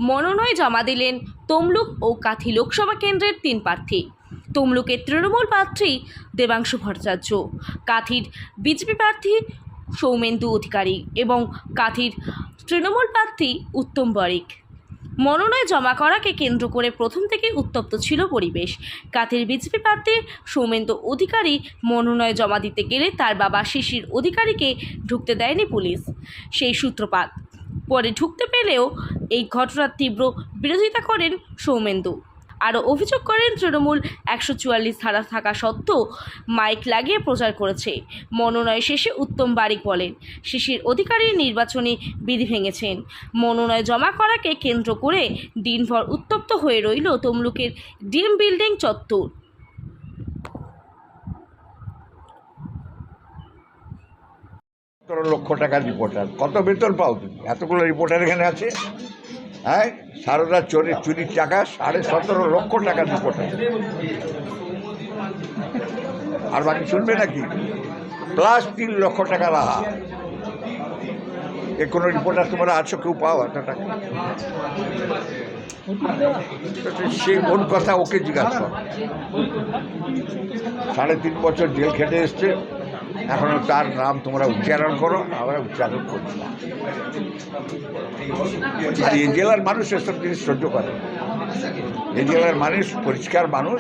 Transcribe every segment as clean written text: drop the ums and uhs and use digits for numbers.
মনোনয়ন জমা দিলেন তমলুক ও কাঁথি লোকসভা কেন্দ্রের 3 প্রার্থী। তমলুকের তৃণমূল প্রার্থী দেবাংশু ভট্টাচার্য, কাঁথির বিজেপি প্রার্থী সৌমেন্দু অধিকারী এবং কাঁথির তৃণমূল প্রার্থী উত্তম বারিক। মনোনয়ন জমা করাকে কেন্দ্র করে প্রথম থেকে উত্তপ্ত ছিল পরিবেশ। কাঁথির বিজেপি প্রার্থী সৌমেন্দু অধিকারী মনোনয়ন জমা দিতে গেলে তার বাবা শিশির অধিকারীকে ঢুকতে দেয়নি পুলিশ, সেই সূত্রপাত। পরে ঢুকতে পেলেও এই ঘটনার তীব্র বিরোধিতা করেন সৌমেন্দু। আরও অভিযোগ করেন তৃণমূল 144 ধারা থাকা সত্ত্বেও মাইক লাগিয়ে প্রচার করেছে। মনোনয়ন শেষে উত্তম বারিক বলেন, শিশির অধিকারী নির্বাচনী বিধি ভেঙেছেন। মনোনয়ন জমা করাকে কেন্দ্র করে দিনভর উত্তপ্ত হয়ে রইল তমলুকের ডিএম বিল্ডিং চত্বর। 17 লক্ষ টাকার রিপোর্টার, কত বেতন পাও তুমি? এতগুলো রিপোর্টার এখানে আছে। হ্যাঁ, সারদা চুরির টাকা 17.5 লক্ষ টাকার রিপোর্টার। আর বাকি শুনবে নাকি? প্লাস 3 লক্ষ টাকা রাহা। এ কোনো রিপোর্টার তোমরা আছো কেউ পাও এত টাকা? সে ওর কথা ওকে জিজ্ঞাসা কর। 3.5 বছর জেল খেটে এসছে, এখনো তার নাম তোমরা উচ্চারণ করো, আমরা উচ্চারণ করছি না। আর এই জেলার মানুষ এসব জিনিস সহ্য করে। এই জেলার মানুষ পরিষ্কার মানুষ।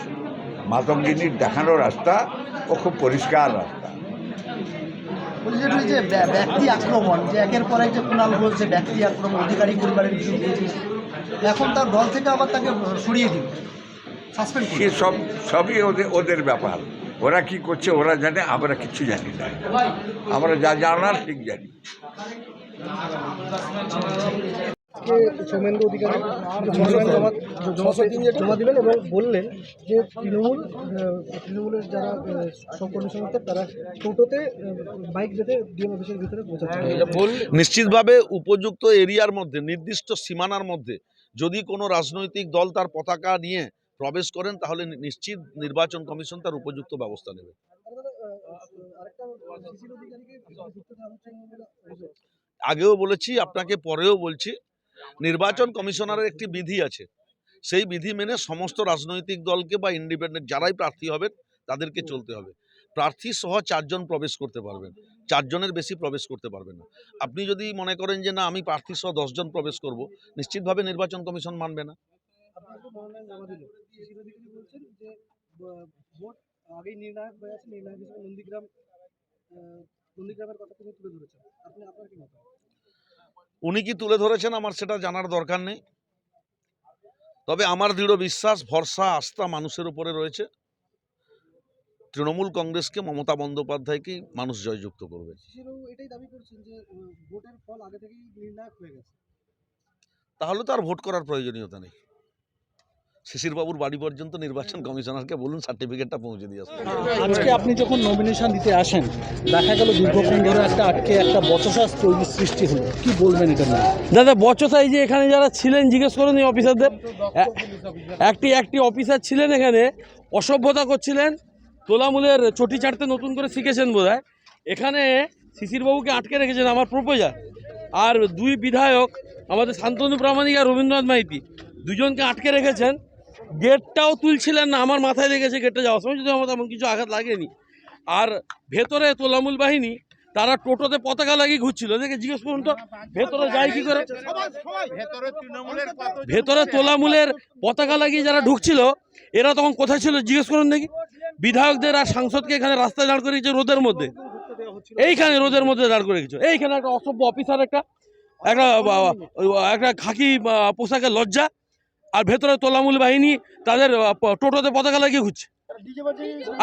মাতঙ্গিনীর দেখানো রাস্তা ও খুব পরিষ্কার রাস্তা। যে ব্যক্তি আক্রমণ, যে একের পর এক যে কুণাল বলছে ব্যক্তি আক্রমণ অধিকারী পরিবারের বিরুদ্ধে, এখন তার দল থেকে আবার তাকে সরিয়ে দিবে, সাসপেন্ড করবে। সে সবই ওদের ব্যাপার। ওরা কি করছে ওরা জানে, আমরা কিছু জানি না। আমরা যা জানার ঠিক জানি। সৌমেন্দু অধিকারী জমা দিলেন এবং বললেন যে তৃণমূলের যারা সহকর্মী সমর্থক তারা টোটোতে বাইক বেঁধে ডিএম অফিসের ভিতরে পৌঁছাচ্ছে। নিশ্চিতভাবে উপযুক্ত এরিয়ার মধ্যে, নির্দিষ্ট সীমানার মধ্যে যদি কোনো রাজনৈতিক দল তার পতাকা নিয়ে প্রবেশ করেন, তাহলে নিশ্চিত নির্বাচন কমিশন তার উপযুক্ত ব্যবস্থা নেবে। আগেও বলেছি, আপনাকে পরেও বলছি, নির্বাচন কমিশনারের একটি বিধি আছে। সেই বিধি মেনে সমস্ত রাজনৈতিক দলকে বা ইন্ডিপেন্ডেন্ট যারাই প্রার্থী হবেন তাদেরকে চলতে হবে। প্রার্থী সহ 4 জন প্রবেশ করতে পারবেন, 4 জনের বেশি প্রবেশ করতে পারবেন না। আপনি যদি মনে করেন যে না আমি প্রার্থী সহ 10 জন প্রবেশ করব, নিশ্চিতভাবে নির্বাচন কমিশন মানবে না। উনি কি তুলে ধরেছেন আমার সেটা জানার দরকার নেই। তবে আমার দৃঢ় বিশ্বাস, ভরসা, আস্থা মানুষের উপরে রয়েছে। তৃণমূল কংগ্রেসকে, মমতা বন্দ্যোপাধ্যায়কেই মানুষ জয়যুক্ত করবে। তাহলে তো আর ভোট করার প্রয়োজনীয়তা নেই। শিশিরবাবুর বাড়ি পর্যন্ত নির্বাচন কমিশনারকে বলুন সার্টিফিকেটটা পৌঁছে দিয়ে আসুন। আজকে আপনি যখন নমিনেশন দিতে আসেন, দেখা গেল দীর্ঘক্ষণ ধরে একটা বচসা সৃষ্টি হলো, কি বলবেন এটা নিয়ে? দাদা, বচসা এই যে এখানে যারা ছিলেন জিজ্ঞেস করুন এই অফিসারদের। একটি অফিসার ছিলেন এখানে, অসভ্যতা করছিলেন, তোলামূলের চটি চাটতে নতুন করে শিখেছেন বোধহয়। এখানে শিশিরবাবুকে আটকে রেখেছেন আমার প্রপোজার, আর 2 বিধায়ক আমাদের শান্তনু প্রামাণিক আর রবীন্দ্রনাথ মাইতি, 2 জনকে আটকে রেখেছেন। গেটটাও তুলছিলেন না, আমার মাথায় লেগেছে গেটে যাওয়ার সময়, যদি আমার তেমন কিছু আঘাত লাগেনি। আর ভেতরে তোলামূল বাহিনী তারা টোটোতে পতাকা লাগিয়ে ঘুরছিল, দেখে জিজ্ঞেস করুন তো ভেতরে যায় কি করে। ভেতরে তোলামূলের পতাকা লাগিয়ে যারা ঢুকছিল এরা তখন কোথায় ছিল জিজ্ঞেস করুন দেখি। বিধায়কদের আর সাংসদকে এখানে রাস্তায় দাঁড় করে রেখেছে রোদের মধ্যে, এইখানে রোদের মধ্যে দাঁড় করে রেখেছে। এইখানে একটা অসভ্য অফিসার, একটা খাকি পোশাকের লজ্জা, আর ভেতরে তোলামূল বাহিনী তাদের টোটোতে পতাকা লাগিয়ে ঘুরছে।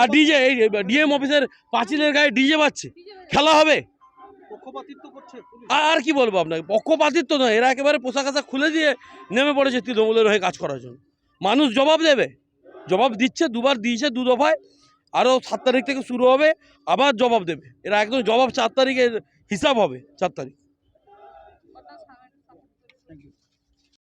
আর ডিজে, এই ডিএম অফিসের পাঁচিলের গায়ে ডিজে বাজছে। খেলা হবে? আর কি বলবো আপনাকে, পক্ষপাতিত্ব নয়, এরা একেবারে পোশাক আশাক খুলে দিয়ে নেমে পড়েছে তৃণমূলের হয়ে কাজ করার জন্য। মানুষ জবাব দেবে, জবাব দিচ্ছে, 2বার দিয়েছে 2 দফায়, আরও 7 তারিখ থেকে শুরু হবে, আবার জবাব দেবে এরা। একদম জবাব 4 তারিখের হিসাব হবে, 4 তারিখ।